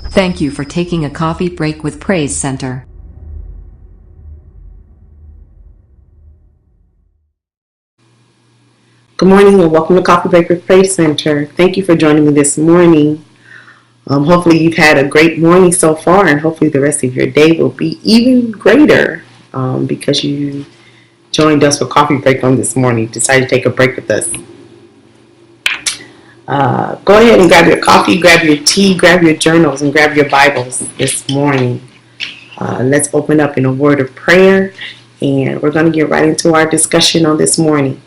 Thank you for taking a coffee break with Praise Center. Good morning and welcome to Coffee Break with Praise Center. Thank you for joining me this morning. Hopefully you've had a great morning so far, and hopefully the rest of your day will be even greater because you joined us for Coffee Break on this morning. Decided to take a break with us. Go ahead and grab your coffee, grab your tea, grab your journals, and grab your Bibles this morning. Let's open up in a word of prayer, and we're going to get right into our discussion on this morning.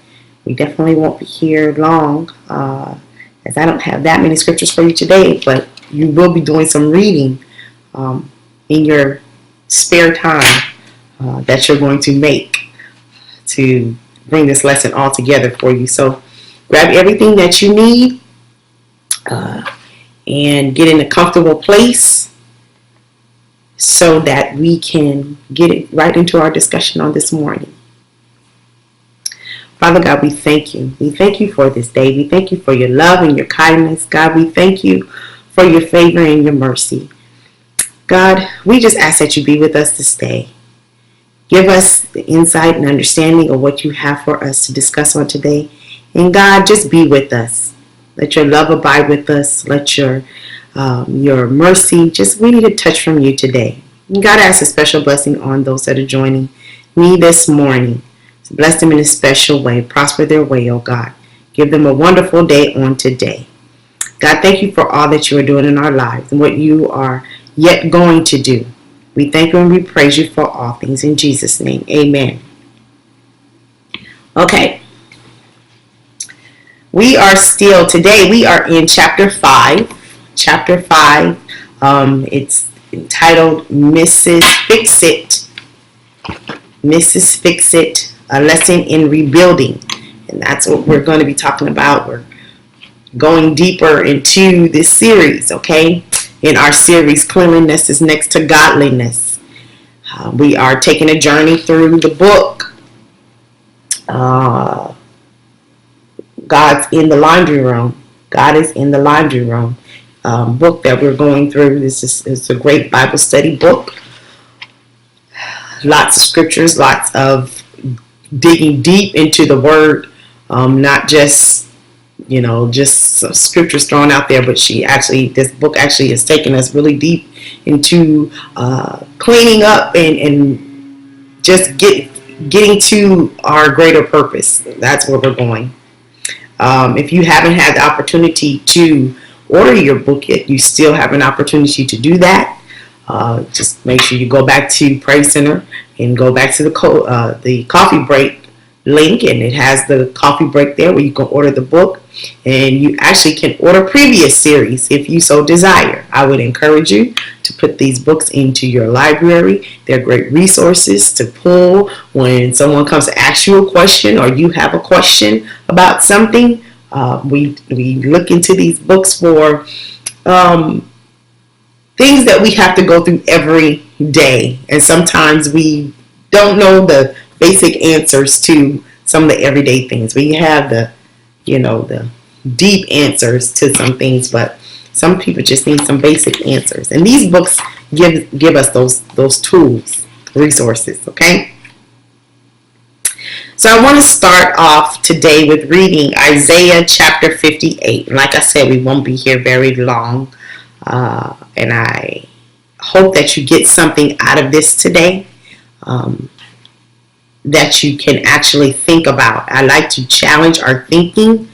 We definitely won't be here long, as I don't have that many scriptures for you today, but you will be doing some reading in your spare time that you're going to make to bring this lesson all together for you. So grab everything that you need and get in a comfortable place so that we can get it right into our discussion on this morning. Father God, we thank you. We thank you for this day. We thank you for your love and your kindness. God, we thank you for your favor and your mercy. God, we just ask that you be with us this day. Give us the insight and understanding of what you have for us to discuss on today. And God, just be with us. Let your love abide with us. Let your mercy, we need a touch from you today. And God, I ask a special blessing on those that are joining me this morning. Bless them in a special way. Prosper their way, oh God. Give them a wonderful day on today. God, thank you for all that you are doing in our lives and what you are yet going to do. We thank you and we praise you for all things. In Jesus' name, amen. Okay. We are in chapter 5. Chapter 5. It's entitled Mrs. Fix-It. Mrs. Fix-It. A lesson in rebuilding, and that's what we're going to be talking about. We're going deeper into this series, okay? In our series, Cleanliness is Next to Godliness. We are taking a journey through the book, God's in the Laundry Room. God is in the Laundry Room book that we're going through. It's a great Bible study book. Lots of scriptures, lots of digging deep into the word, not just some scriptures thrown out there, but this book actually has taken us really deep into cleaning up and just getting to our greater purpose. That's where we're going. If you haven't had the opportunity to order your book yet, you still have an opportunity to do that. Just make sure you go back to Praise Center and go back to the coffee break link, and it has the coffee break there where you can order the book, and you actually can order previous series if you so desire. I would encourage you to put these books into your library. They're great resources to pull when someone comes to ask you a question or you have a question about something. We look into these books for things that we have to go through every day, and sometimes we don't know the basic answers to some of the everyday things. We have the deep answers to some things, but some people just need some basic answers, and these books give us those tools, resources. Okay, so I want to start off today with reading Isaiah chapter 58. Like I said, we won't be here very long. And I hope that you get something out of this today that you can actually think about. I like to challenge our thinking.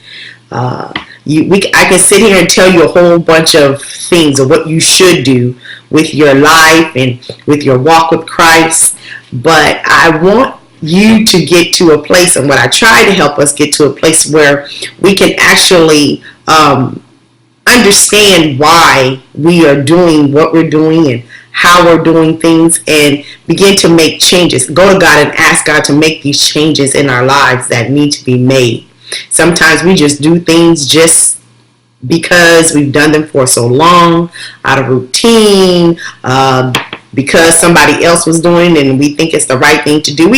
I can sit here and tell you a whole bunch of things of what you should do with your life and with your walk with Christ, but I want you to get to a place, and what I try to help us get to a place where we can actually understand why we are doing what we're doing and how we're doing things, and begin to make changes. Go to God and ask God to make these changes in our lives that need to be made. Sometimes we just do things just because we've done them for so long, out of routine, because somebody else was doing and we think it's the right thing to do.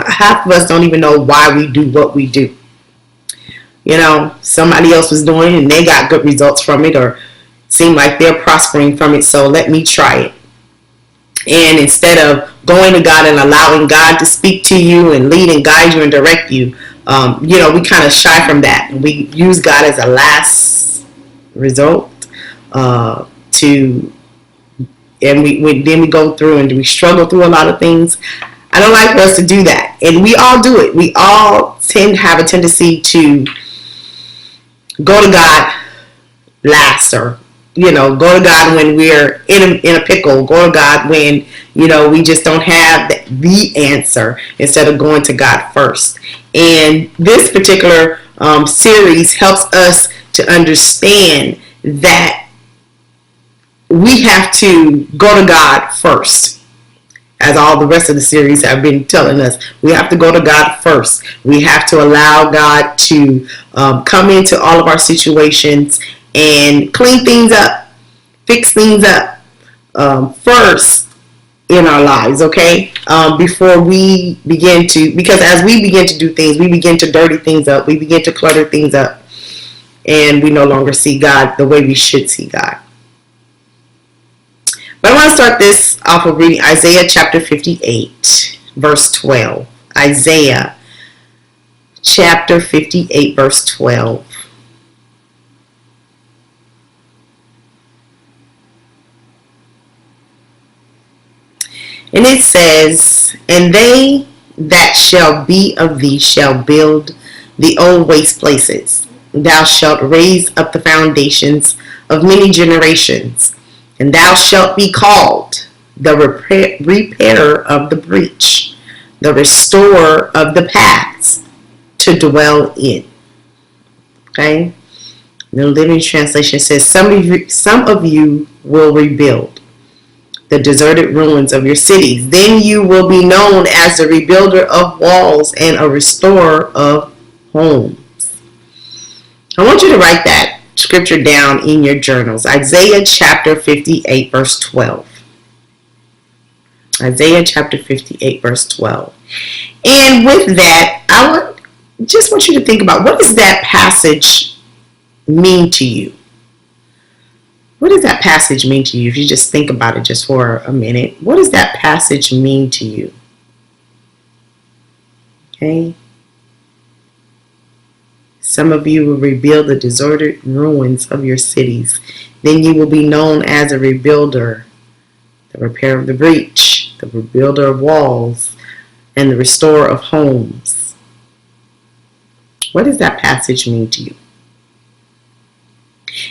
Half of us don't even know why we do what we do. Somebody else was doing and they got good results from it, or seem like they're prospering from it, so let me try it. And instead of going to God and allowing God to speak to you and lead and guide you and direct you, we kind of shy from that. And we use God as a last result and we go through and we struggle through a lot of things. I don't like for us to do that. And we all do it. We all have a tendency to go to God last, or go to God when we're in a pickle. Go to God when we just don't have the answer, instead of going to God first. And this particular series helps us to understand that we have to go to God first. As all the rest of the series have been telling us, we have to go to God first. We have to allow God to come into all of our situations and clean things up, fix things up first in our lives, okay? Before we begin to, because as we begin to do things, we begin to dirty things up, we begin to clutter things up, and we no longer see God the way we should see God. But I want to start this off of reading Isaiah chapter 58, verse 12. Isaiah chapter 58, verse 12. And it says, "And they that shall be of thee shall build the old waste places. Thou shalt raise up the foundations of many generations. And thou shalt be called the repairer of the breach, the restorer of the paths to dwell in." Okay? The Living Translation says, some of you will rebuild the deserted ruins of your cities. Then you will be known as the rebuilder of walls and a restorer of homes. I want you to write that scripture down in your journals. Isaiah chapter 58, verse 12. Isaiah chapter 58, verse 12. And with that, I just want you to think about, what does that passage mean to you? What does that passage mean to you? If you just think about it just for a minute, what does that passage mean to you? Okay. Some of you will rebuild the deserted ruins of your cities. Then you will be known as a rebuilder, the repairer of the breach, the rebuilder of walls, and the restorer of homes. What does that passage mean to you?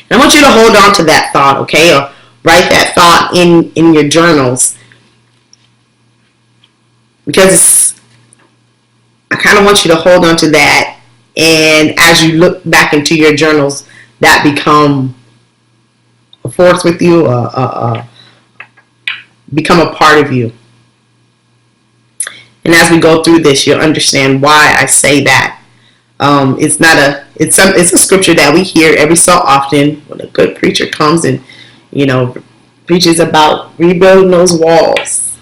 And I want you to hold on to that thought, okay? Or write that thought in your journals. Because I kind of want you to hold on to that. And as you look back into your journals, that become a force with you, become a part of you. And as we go through this, you'll understand why I say that. It's a scripture that we hear every so often when a good preacher comes and preaches about rebuilding those walls.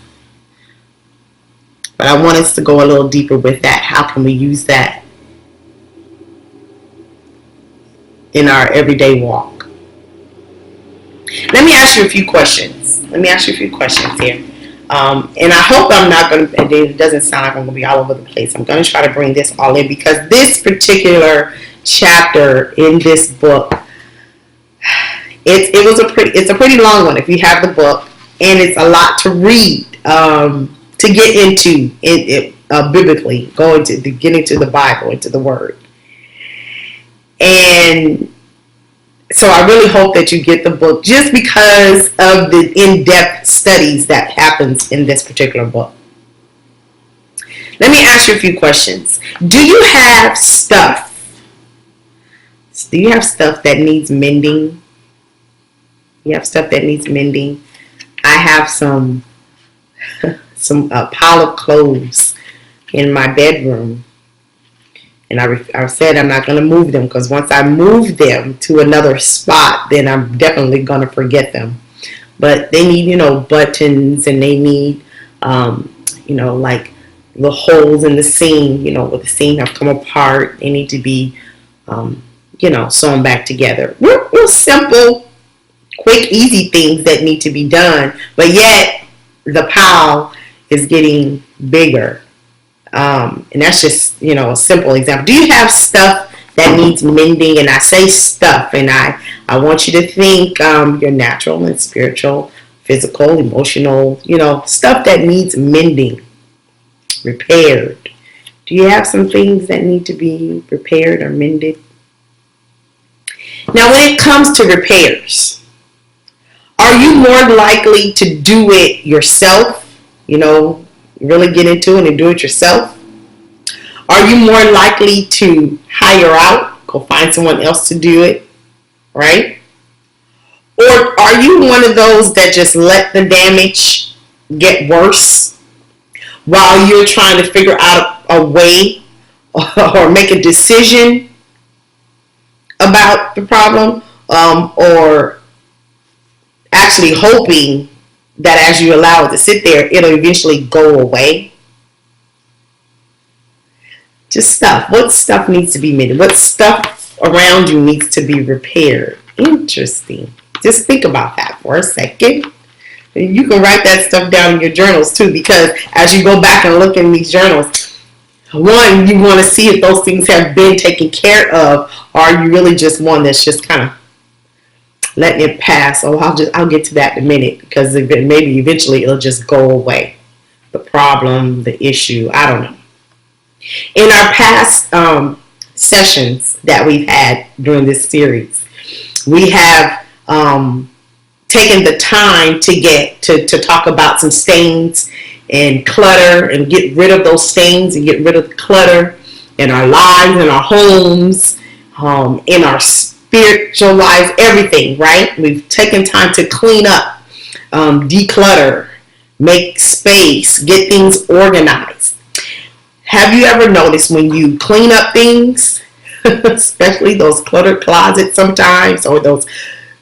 But I want us to go a little deeper with that. How can we use that in our everyday walk? Let me ask you a few questions. Here. And I hope I'm not going to, it doesn't sound like I'm going to be all over the place. I'm going to try to bring this all in, because this particular chapter in this book, it's a pretty long one if you have the book, and it's a lot to read, to get into it biblically, get into the Bible, into the Word. And so I really hope that you get the book, just because of the in-depth studies that happens in this particular book. Let me ask you a few questions. Do you have stuff? Do you have stuff that needs mending? You have stuff that needs mending? I have some pile of clothes in my bedroom. And I said I'm not going to move them, because once I move them to another spot, then I'm definitely going to forget them. But they need, buttons, and they need, like the holes in the seam, where the seam have come apart. They need to be, sewn back together. Real simple quick, easy things that need to be done, but yet the pile is getting bigger. And that's just, a simple example. Do you have stuff that needs mending? And I say stuff, and I want you to think your natural and spiritual, physical, emotional, stuff that needs mending, repaired. Do you have some things that need to be repaired or mended? Now, when it comes to repairs, are you more likely to do it yourself? Really get into it and do it yourself? Are you more likely to hire out, go find someone else to do it, right? Or are you one of those that just let the damage get worse while you're trying to figure out a way or make a decision about the problem, or actually hoping that as you allow it to sit there, it'll eventually go away? Just stuff. What stuff needs to be mended? What stuff around you needs to be repaired? Interesting. Just think about that for a second. You can write that stuff down in your journals too, because as you go back and look in these journals, one, you want to see if those things have been taken care of, or are you really just one that's just kind of letting it pass? Oh, I'll get to that in a minute, because maybe eventually it'll just go away. The problem, the issue, I don't know. In our past sessions that we've had during this series, we have taken the time to talk about some stains and clutter, and get rid of those stains and get rid of the clutter in our lives, in our homes, in our spiritual lives, everything, right? We've taken time to clean up, declutter, make space, get things organized. Have you ever noticed when you clean up things, especially those cluttered closets sometimes, or those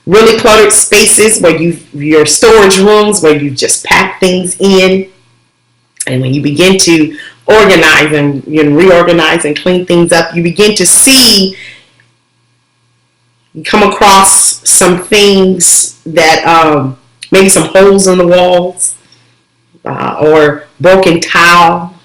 really cluttered spaces where your storage rooms where you just pack things in, and when you begin to organize and reorganize and clean things up, you begin to see, you come across some things that maybe some holes in the walls, or broken tile,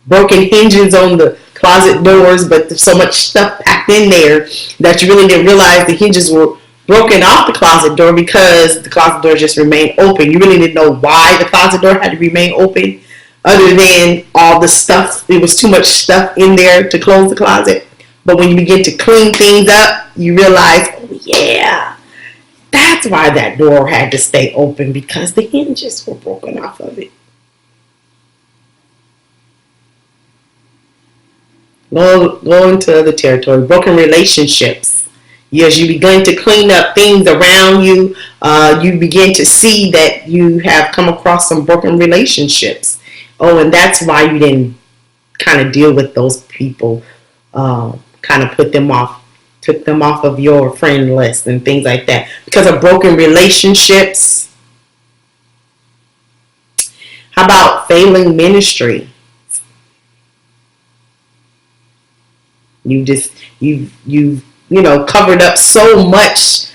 broken hinges on the closet doors, but there's so much stuff packed in there that you really didn't realize the hinges were broken off the closet door, because the closet door just remained open. You really didn't know why the closet door had to remain open, other than all the stuff. There was too much stuff in there to close the closet. But when you begin to clean things up, you realize, oh yeah, that's why that door had to stay open, because the hinges were broken off of it. Go into other territory. Broken relationships. As you begin to clean up things around you, you begin to see that you have come across some broken relationships. Oh, and that's why you didn't kind of deal with those people, kind of took them off of your friend list and things like that, because of broken relationships. How about failing ministry? You've covered up so much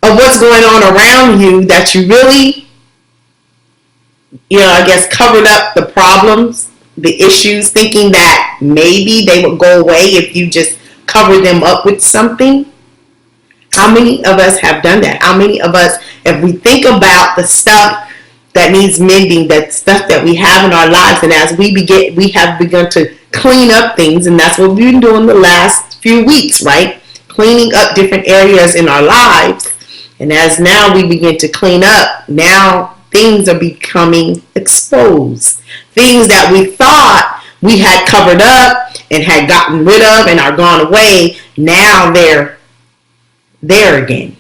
of what's going on around you that you really, I guess, covered up the problems, the issues, thinking that maybe they would go away if you just cover them up with something. How many of us have done that? How many of us, if we think about the stuff that needs mending, that stuff that we have in our lives, and as we have begun to clean up things, and that's what we've been doing the last few weeks, right? Cleaning up different areas in our lives. And as now we begin to clean up, now things are becoming exposed. Things that we thought we had covered up and had gotten rid of and are gone away, now they're there again.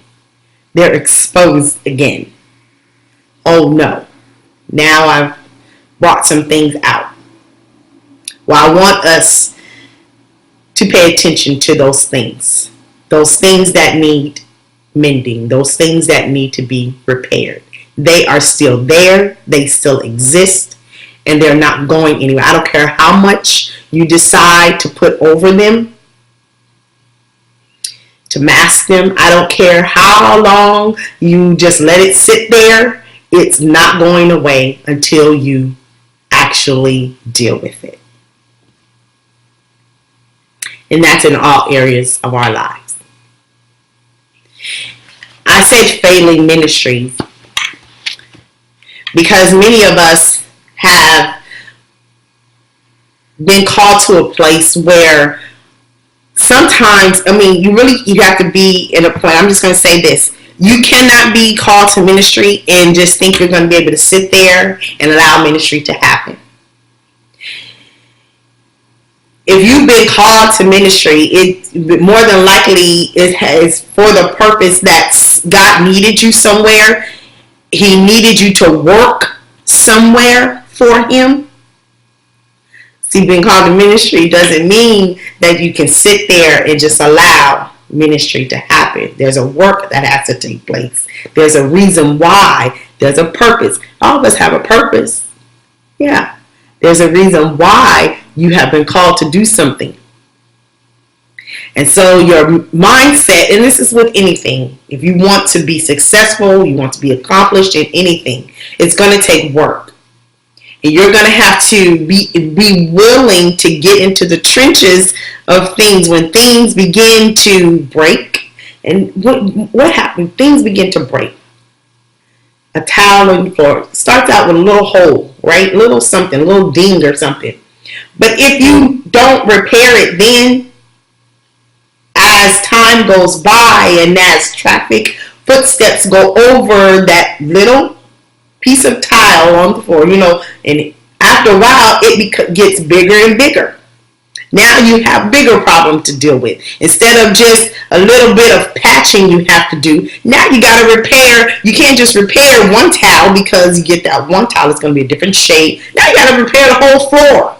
They're exposed again. Oh no, now I've brought some things out. Well, I want us to pay attention to those things that need mending, those things that need to be repaired. They are still there, they still exist, and they're not going anywhere. I don't care how much you decide to put over them. to mask them. I don't care how long you just let it sit there. It's not going away until you actually deal with it. And that's in all areas of our lives. I said failing ministries because many of us have been called to a place where sometimes, you have to be in a point. I'm just going to say this. You cannot be called to ministry and just think you're going to be able to sit there and allow ministry to happen. If you've been called to ministry, it more than likely is for the purpose that God needed you somewhere. He needed you to work somewhere for Him. See, being called to ministry doesn't mean that you can sit there and just allow ministry to happen. There's a work that has to take place. There's a reason why. There's a purpose. All of us have a purpose. Yeah. There's a reason why you have been called to do something. And so your mindset, and this is with anything, if you want to be successful, you want to be accomplished in anything, it's going to take work. And you're going to have to be willing to get into the trenches of things when things begin to break. And what happens? Things begin to break. A towel on the floor starts out with a little hole, right? Little something, a little ding or something. But if you don't repair it then, as time goes by and as traffic footsteps go over that little piece of tile on the floor, and after a while it gets bigger and bigger. Now you have bigger problems to deal with. Instead of just a little bit of patching you have to do, now you got to repair. You can't just repair one tile because you get that one tile. It's going to be a different shape. Now you got to repair the whole floor.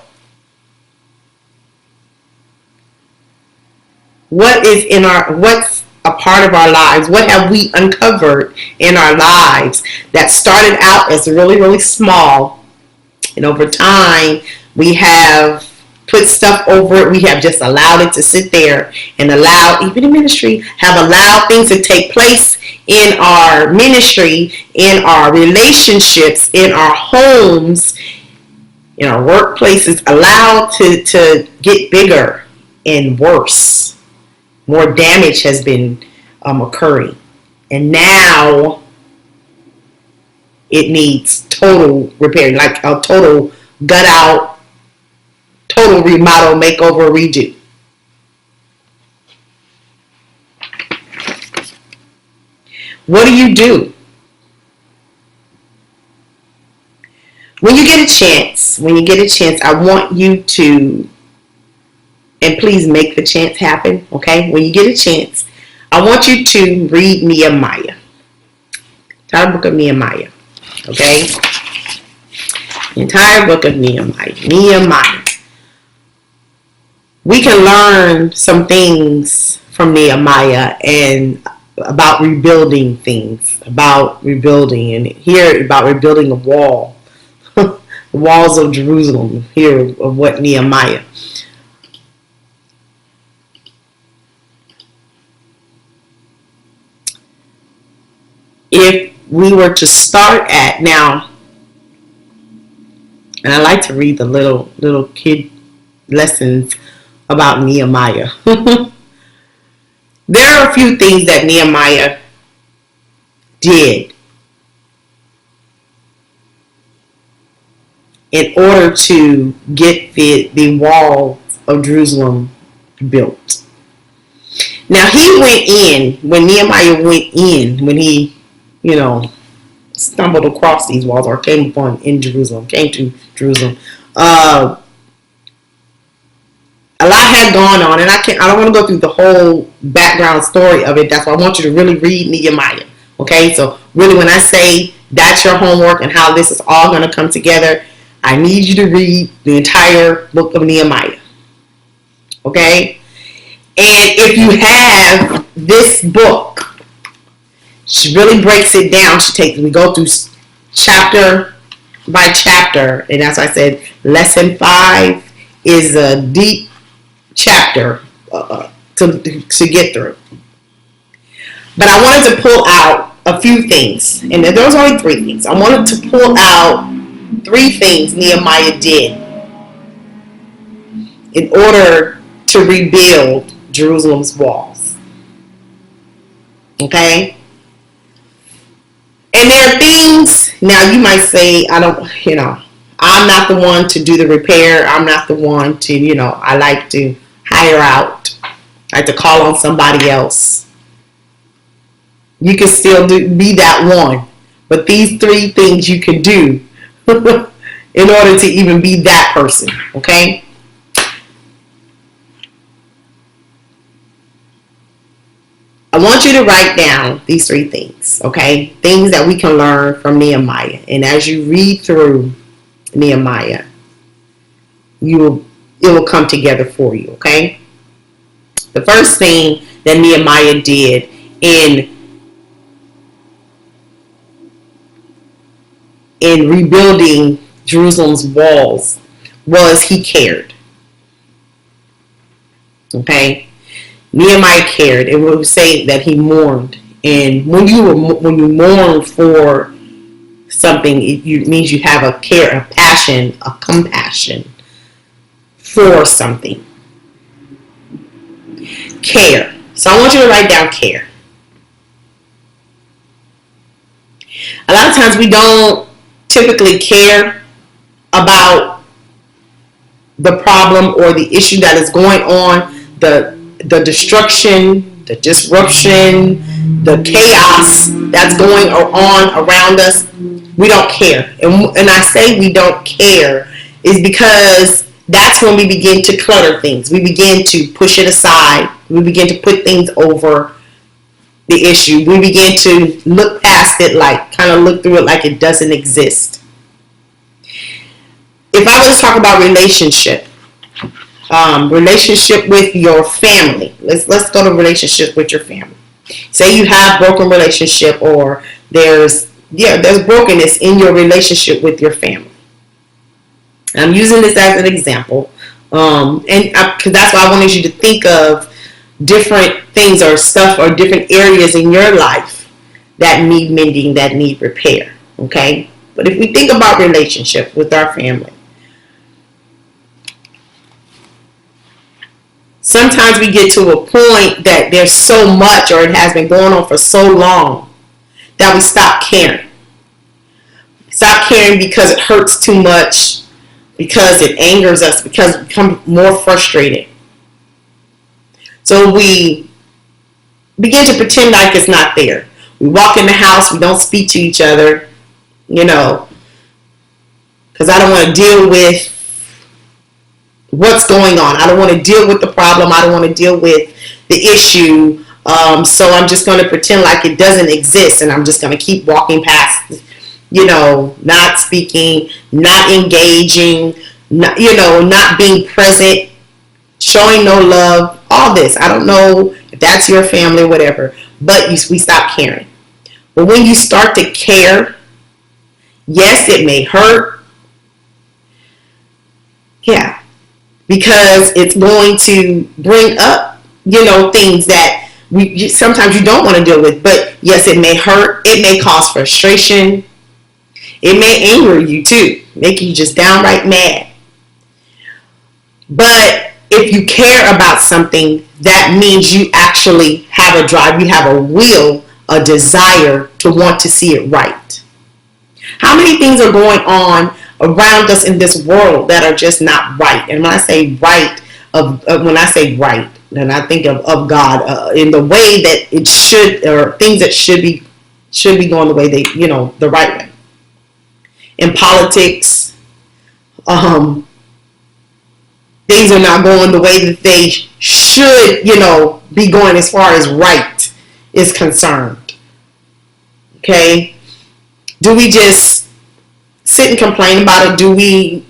What's a part of our lives? What have we uncovered in our lives that started out as really, really small, and over time we have put stuff over it. We have just allowed it to sit there and even in ministry, have allowed things to take place in our ministry, in our relationships, in our homes, in our workplaces, allowed to get bigger and worse. More damage has been occurring. And now it needs total repairing, like a total gut out, total remodel, makeover, redo. What do? When you get a chance, I want you to, and please make the chance happen, okay? When you get a chance, I want you to read Nehemiah. Entire book of Nehemiah, okay? The entire book of Nehemiah. Nehemiah. We can learn some things from Nehemiah and about rebuilding things, about rebuilding, and here about rebuilding a wall, the walls of Jerusalem, here of what Nehemiah. If we were to start at now, and I like to read the little kid lessons about Nehemiah. There are a few things that Nehemiah did in order to get the walls of Jerusalem built. Now when Nehemiah went in, when he, stumbled across these walls or came to Jerusalem, a lot had gone on, and I don't want to go through the whole background story of it. That's why I want you to really read Nehemiah. Okay, so really when I say that's your homework and how this is all going to come together, I need you to read the entire book of Nehemiah. Okay? And if you have this book, she really breaks it down. We go through chapter by chapter, and as I said, lesson 5 is a deep chapter to get through. But I wanted to pull out a few things, and there was only 3 things. I wanted to pull out 3 things Nehemiah did in order to rebuild Jerusalem's walls. Okay? And there are things, now you might say, I'm not the one to do the repair. I'm not the one to, I like to hire out. I like to call on somebody else. You can still be that one. But these 3 things you can do in order to even be that person. Okay? I want you to write down these 3 things, okay? Things that we can learn from Nehemiah. And as you read through Nehemiah, it will come together for you, okay? The first thing that Nehemiah did in rebuilding Jerusalem's walls was he cared. Okay? Nehemiah cared. It would say that he mourned. And when you mourn for something, it means you have a care, a passion, a compassion for something. Care. So I want you to write down care. A lot of times we don't typically care about the problem or the issue that is going on, the destruction, the disruption, the chaos that's going on around us. We don't care. And I say we don't care is because that's when we begin to clutter things. We begin to push it aside. We begin to put things over the issue. We begin to look past it, kind of look through it like it doesn't exist. If I was to talk about relationship with your family. Let's go to relationship with your family. Say you have broken relationship, or there's brokenness in your relationship with your family. I'm using this as an example, because that's why I wanted you to think of different things or stuff or different areas in your life that need mending, that need repair. Okay, but if we think about relationship with our family, sometimes we get to a point that there's so much, or it has been going on for so long, that we stop caring. Stop caring because it hurts too much, because it angers us, because we become more frustrated. So we begin to pretend like it's not there. We walk in the house, we don't speak to each other, because I don't want to deal with what's going on. I don't want to deal with the problem. I don't want to deal with the issue. So I'm just going to pretend like it doesn't exist, and I'm just going to keep walking past, not speaking, not engaging, not being present, showing no love, all this. I don't know if that's your family or whatever, but we stop caring. But when you start to care, yes, it may hurt. Yeah. Because it's going to bring up, things that sometimes you don't want to deal with. But yes, it may hurt. It may cause frustration. It may anger you too, make you just downright mad. But if you care about something, that means you actually have a drive. You have a will, a desire to want to see it right. How many things are going on around us in this world that are just not right? And when I say right, then I think of God in the way that it should, or things that should be going the way they, the right way. In politics, things are not going the way that they should, be going as far as right is concerned. Okay? Do we just sit and complain about it? Do we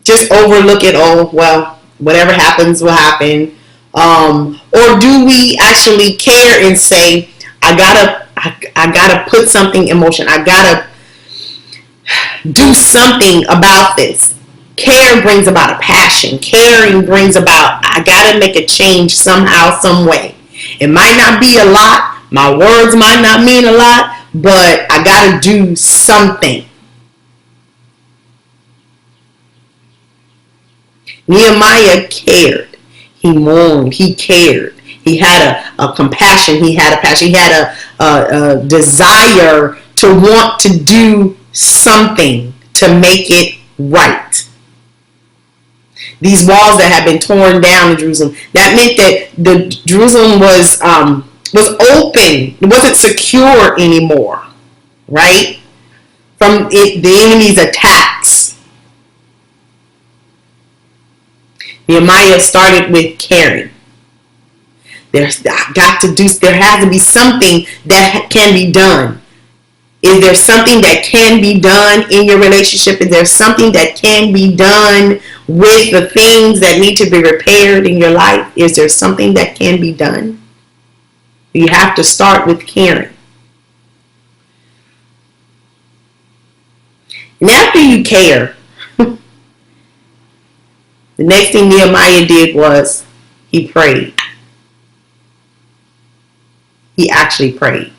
just overlook it? Oh, well, whatever happens will happen. Or do we actually care and say, I gotta put something in motion. I gotta do something about this. Care brings about a passion. Caring brings about, I gotta make a change somehow, some way. It might not be a lot, My words might not mean a lot, but I got to do something. Nehemiah cared. He mourned. He cared. He had a compassion. He had a passion. He had a desire to want to do something to make it right. These walls that had been torn down in Jerusalem, that meant that the Jerusalem was open. It wasn't secure anymore, right? From the enemy's attacks. Nehemiah started with caring. There has to be something that can be done. Is there something that can be done in your relationship? Is there something that can be done with the things that need to be repaired in your life? Is there something that can be done? You have to start with caring. And after you care, the next thing Nehemiah did was he prayed. He actually prayed.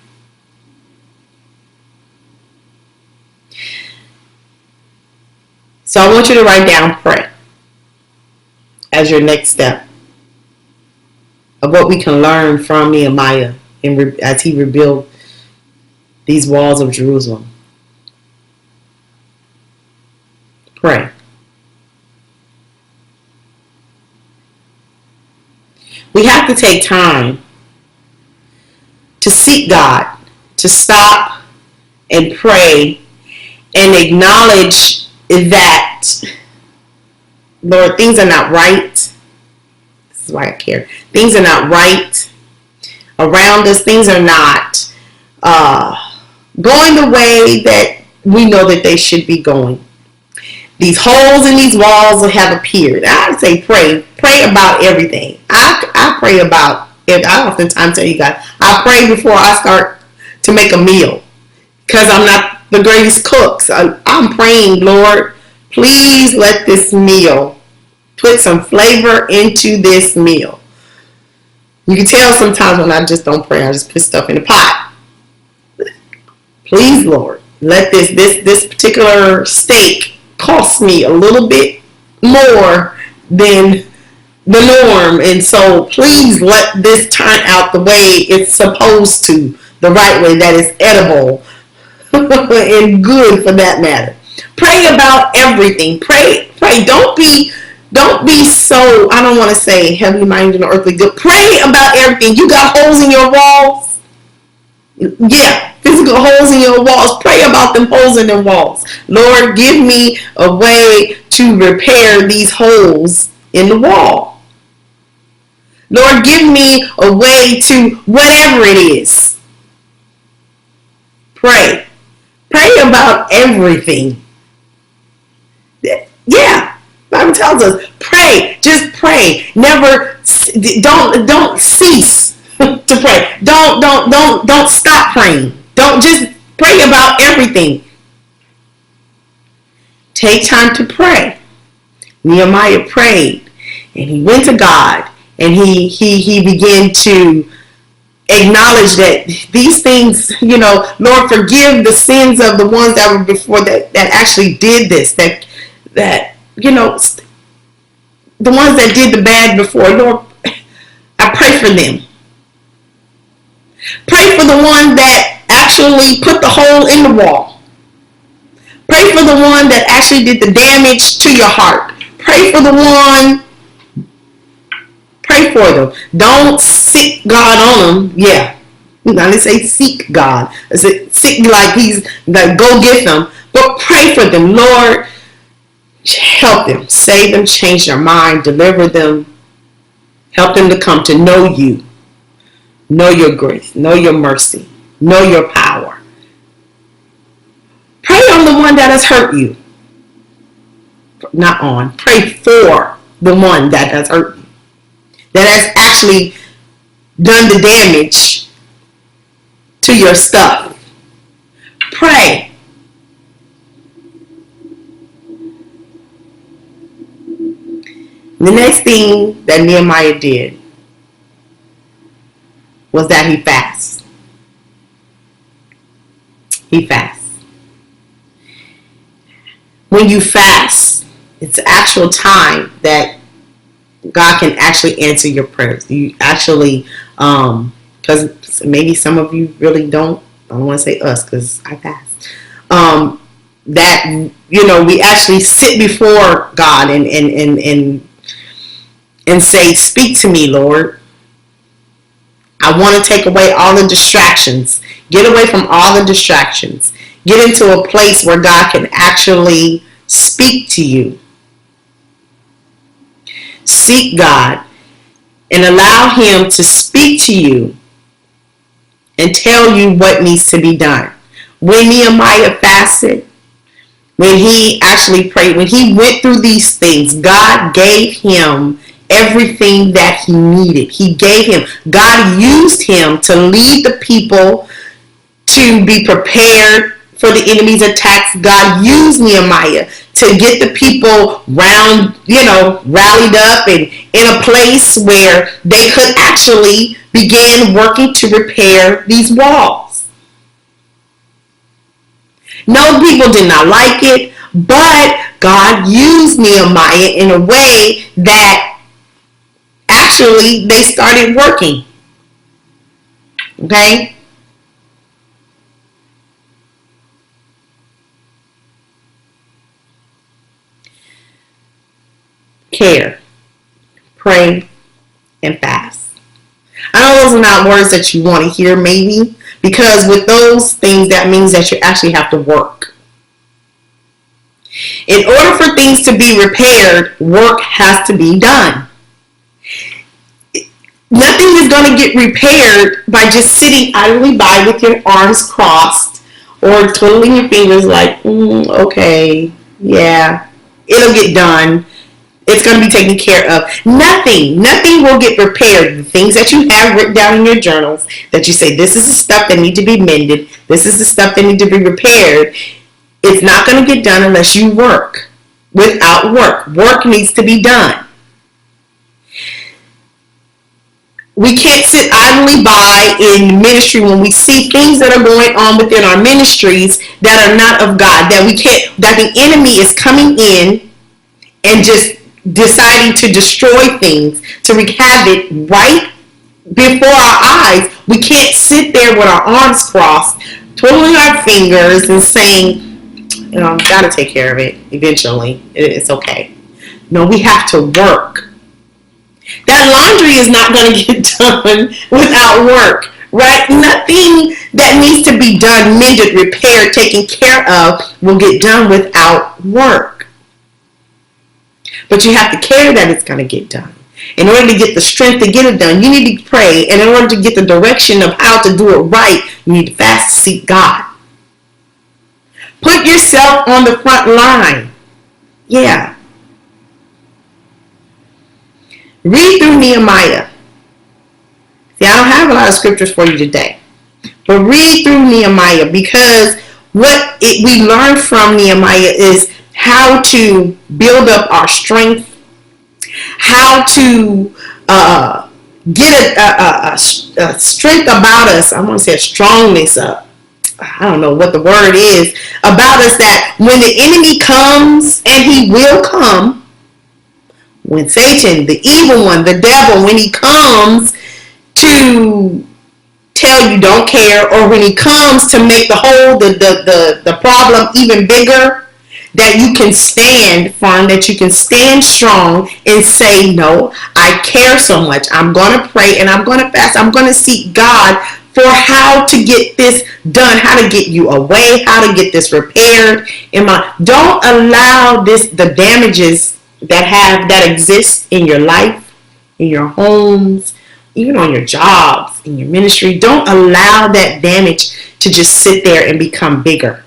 So I want you to write down pray as your next step of what we can learn from Nehemiah as he rebuilt these walls of Jerusalem. Pray. We have to take time to seek God, to stop and pray and acknowledge that, Lord, things are not right. This is why I care. Things are not right around us. Things are not going the way that we know that they should be going. These holes in these walls have appeared. I would say pray. Pray about everything. I pray about it. I oftentimes tell you guys, I pray before I start to make a meal because I'm not the greatest cook. So I'm praying, Lord, please let this meal put some flavor into this meal. You can tell sometimes when I just don't pray, I just put stuff in the pot. Please, Lord, let this particular steak cost me a little bit more than the norm, and so please let this turn out the way it's supposed to, the right way that is edible and good for that matter. Pray about everything. Pray. Don't be so, I don't want to say heavy minded or earthly good. Pray about everything. You got holes in your walls. Yeah, physical holes in your walls. Pray about them holes in the walls. Lord, give me a way to repair these holes in the wall. Lord, give me a way to whatever it is. Pray. Pray about everything. Yeah, the Bible tells us, pray. Just pray. Never, don't cease to pray. Don't stop praying. Don't just pray about everything. Take time to pray. Nehemiah prayed and he went to God and he began to acknowledge that these things, Lord, forgive the sins of the ones that were before that actually did this, that the ones that did the bad before. Lord, I pray for them. Pray for the one that actually put the hole in the wall. Pray for the one that actually did the damage to your heart. Pray for the one. Pray for them. Don't seek God on them. Yeah. Now they say seek God. I said seek like he's like go get them. But pray for them. Lord, help them. Save them. Change their mind. Deliver them. Help them to come to know you. Know your grace. Know your mercy. Know your power. Pray on the one that has hurt you. Not on. Pray for the one that has hurt you. That has actually done the damage to your stuff. Pray. The next thing that Nehemiah did was that he fasted. when you fast, it's actual time that God can actually answer your prayers. You actually, because maybe some of you really don't. I don't want to say us because I fast. That we actually sit before God and say, "Speak to me, Lord. I want to take away all the distractions. Get away from all the distractions. Get into a place where God can actually speak to you. Seek God and allow Him to speak to you and tell you what needs to be done." When Nehemiah fasted, when he actually prayed, when he went through these things, God gave him everything that he needed. God used him to lead the people to be prepared for the enemy's attacks. God used Nehemiah to get the people rallied up and in a place where they could actually begin working to repair these walls. No, people did not like it, but God used Nehemiah in a way that actually they started working. Okay? Care, pray, and fast. I know those are not words that you want to hear, maybe, because with those things, that means that you actually have to work. In order for things to be repaired, work has to be done. Nothing is going to get repaired by just sitting idly by with your arms crossed or twiddling your fingers like, okay, yeah, it'll get done. It's going to be taken care of. Nothing will get repaired. The things that you have written down in your journals that you say, this is the stuff that need to be mended. This is the stuff that need to be repaired. It's not going to get done unless you work. Without work. Work needs to be done. We can't sit idly by in ministry when we see things that are going on within our ministries that are not of God. That the enemy is coming in and just deciding to destroy things, to wreak havoc right before our eyes. We can't sit there with our arms crossed, twiddling our fingers and saying, gotta take care of it eventually. It's okay. No, we have to work. That laundry is not going to get done without work, right? Nothing that needs to be done, mended, repaired, taken care of will get done without work. But you have to care that it's going to get done. In order to get the strength to get it done, you need to pray. And in order to get the direction of how to do it right, you need to fast, seek God. Put yourself on the front line. Yeah. Read through Nehemiah. See, I don't have a lot of scriptures for you today. But read through Nehemiah, because what we learn from Nehemiah is how to build up our strength, how to get a strength about us. I want to say a strongness up. I don't know what the word is about us, that when the enemy comes, and he will come, when Satan, the evil one, the devil, when he comes to tell you don't care, or when he comes to make the problem even bigger, that you can stand firm, that you can stand strong and say, no, I care so much. I'm going to pray and I'm going to fast. I'm going to seek God for how to get this done, how to get you away, how to get this repaired. Don't allow the damages that exist in your life, in your homes, even on your jobs, in your ministry. Don't allow that damage to just sit there and become bigger.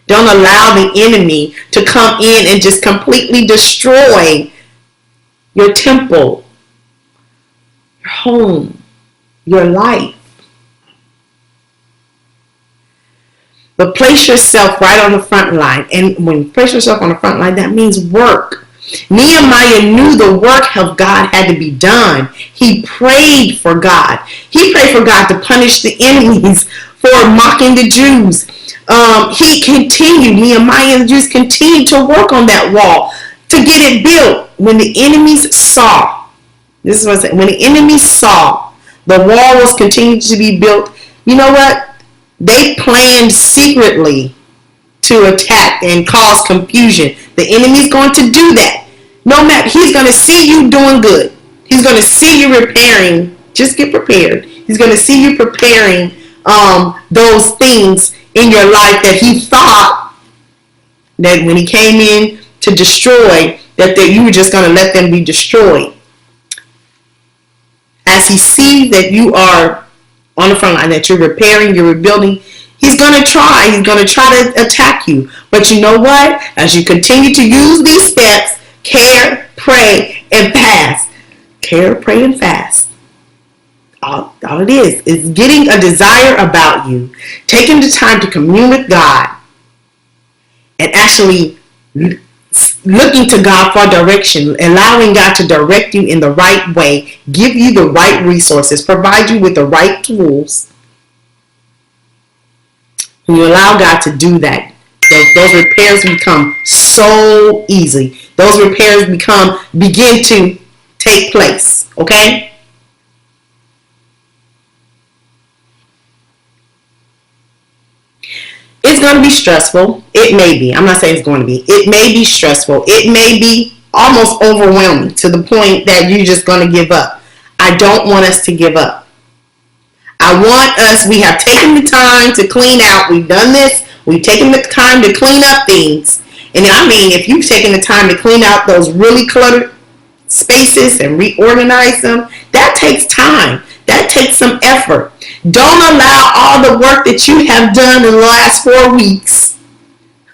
Don't allow the enemy to come in and just completely destroy your temple, your home, your life. But place yourself right on the front line. And when you place yourself on the front line, that means work. Nehemiah knew the work of God had to be done. He prayed for God. He prayed for God to punish the enemies for mocking the Jews. Nehemiah and the Jews continued to work on that wall to get it built. When the enemies saw, this is what I said, when the enemies saw the wall was continuing to be built, you know what? They planned secretly to attack and cause confusion. The enemy's going to do that. No matter, he's going to see you doing good. He's going to see you repairing. Just get prepared. He's going to see you preparing those things in your life that he thought that when he came in to destroy, that you were just going to let them be destroyed. As he sees that you are on the front line, that you're repairing, you're rebuilding, he's going to try to attack you. But you know what? As you continue to use these steps, care, pray, and fast. Care, pray, and fast. All it is getting a desire about you, taking the time to commune with God, and actually looking to God for direction, allowing God to direct you in the right way, give you the right resources, provide you with the right tools. When you allow God to do that, those repairs become so easy. Those repairs begin to take place. Okay? It's going to be stressful. It may be. I'm not saying it's going to be. It may be stressful. It may be almost overwhelming to the point that you're just going to give up. I don't want us to give up. We have taken the time to clean out. We've done this. We've taken the time to clean up things. And I mean, if you've taken the time to clean out those really cluttered spaces and reorganize them, that takes time. That takes some effort. Don't allow all the work that you have done in the last 4 weeks,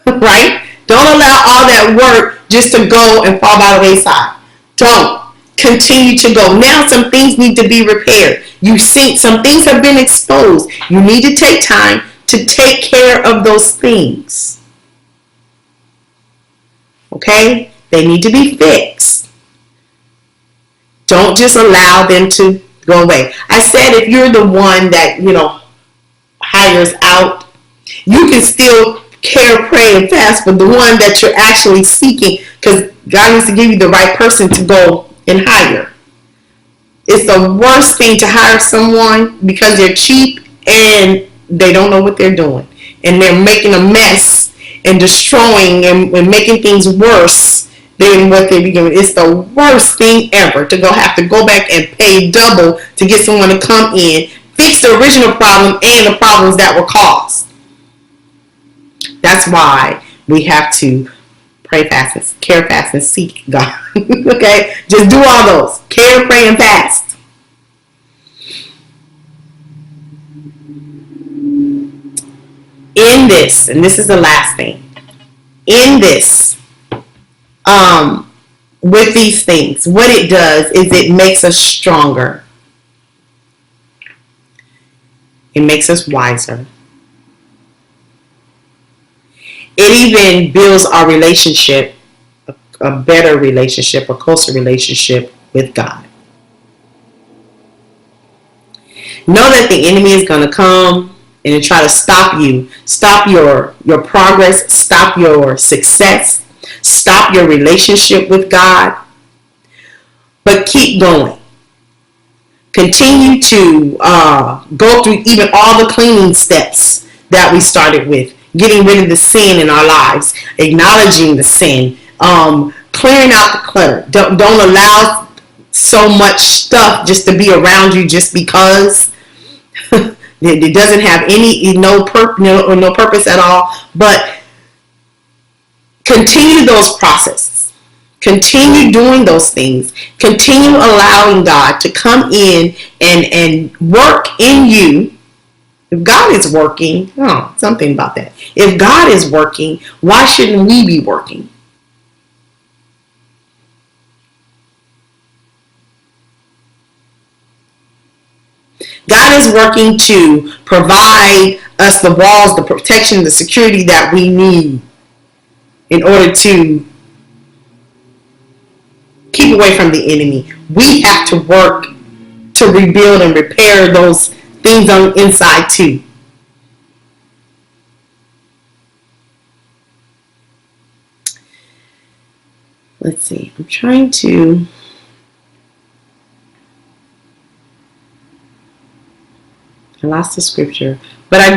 right? Don't allow all that work just to go and fall by the wayside. Don't. Continue to go. Now some things need to be repaired. You've seen some things have been exposed. You need to take time to take care of those things. Okay? They need to be fixed. Don't just allow them to go away. I said if you're the one that, hires out, you can still care, pray, and fast for the one that you're actually seeking, because God needs to give you the right person to go and hire. It's the worst thing to hire someone because they're cheap and they don't know what they're doing. And they're making a mess and destroying and making things worse than what they begin with. It's the worst thing ever to have to go back and pay double to get someone to come in, fix the original problem and the problems that were caused. That's why we have to pray fast, and care fast, and seek God. Okay? Just do all those. Care, pray, and fast. In this, and this is the last thing, in this, with these things, what it does is it makes us stronger. It makes us wiser. It even builds our relationship, a better relationship, a closer relationship with God. Know that the enemy is going to come and try to stop you, stop your progress, stop your success, stop your relationship with God. But keep going. Continue to go through even all the cleaning steps that we started with. Getting rid of the sin in our lives, acknowledging the sin, clearing out the clutter. Don't allow so much stuff just to be around you just because it doesn't have no purpose at all. But continue those processes. Continue doing those things. Continue allowing God to come in and work in you. If God is working, something about that. If God is working, why shouldn't we be working? God is working to provide us the walls, the protection, the security that we need in order to keep away from the enemy. We have to work to rebuild and repair those things on the inside too. trying to. I lost the scripture, but I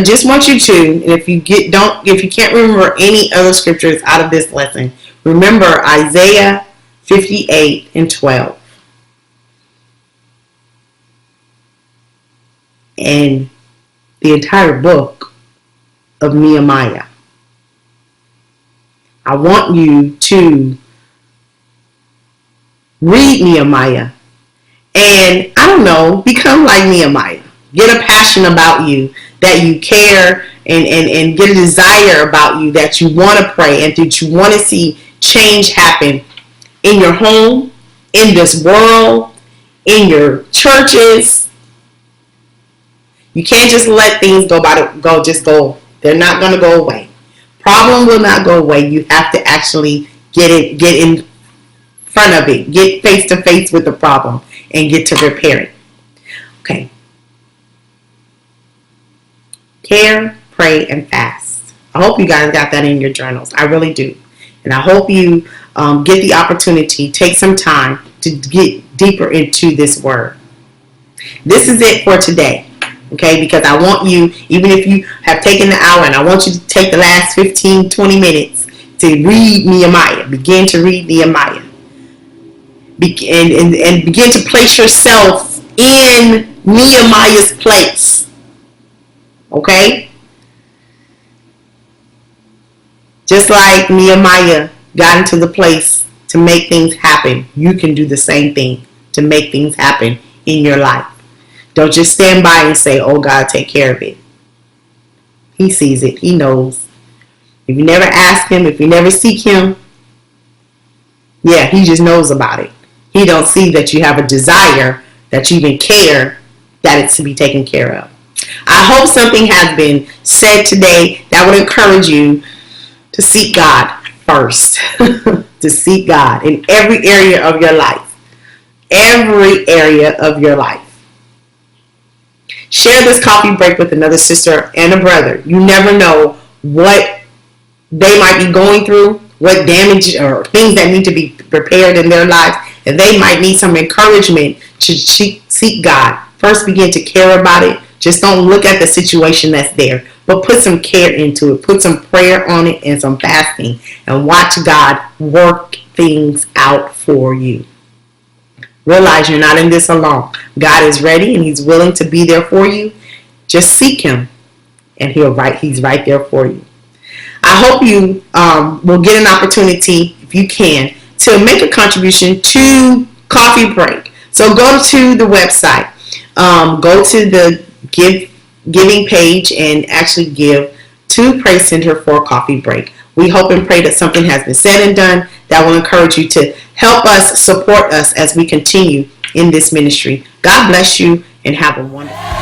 just want you to, and if you can't remember any other scriptures out of this lesson, remember Isaiah 58:12, and the entire book of Nehemiah. I want you to read Nehemiah and, I don't know, become like Nehemiah. Get a passion about you, that you care, and get a desire about you, that you want to pray and that you want to see change happen in your home, in this world, in your churches. You can't just let things go. They're not going to go away. Problem will not go away. You have to actually get in front of it. Get face to face with the problem and get to repair it. Okay. Care, pray, and fast. I hope you guys got that in your journals. I really do. And I hope you get the opportunity, take some time to get deeper into this word. This is it for today. Okay, because I want you, even if you have taken the hour, and I want you to take the last 15, 20 minutes to read Nehemiah. Begin to read Nehemiah. And begin to place yourself in Nehemiah's place. Okay? Just like Nehemiah got into the place to make things happen, you can do the same thing to make things happen in your life. Don't just stand by and say, oh, God, take care of it. He sees it. He knows. If you never ask him, if you never seek him, yeah, he just knows about it. He don't see that you have a desire, that you even care that it's to be taken care of. I hope something has been said today that would encourage you to seek God first. To seek God in every area of your life. Every area of your life. Share this coffee break with another sister and a brother. You never know what they might be going through, what damage or things that need to be repaired in their lives, and they might need some encouragement to seek God. First, begin to care about it. Just don't look at the situation that's there, but put some care into it. Put some prayer on it and some fasting, and watch God work things out for you. Realize you're not in this alone. God is ready and he's willing to be there for you. Just seek him and he's right there for you. I hope you will get an opportunity, if you can, to make a contribution to Coffee Break. So go to the website, go to the giving page and actually give to Praise Center for Coffee Break. We hope and pray that something has been said and done that will encourage you to help us, support us as we continue in this ministry. God bless you and have a wonderful day.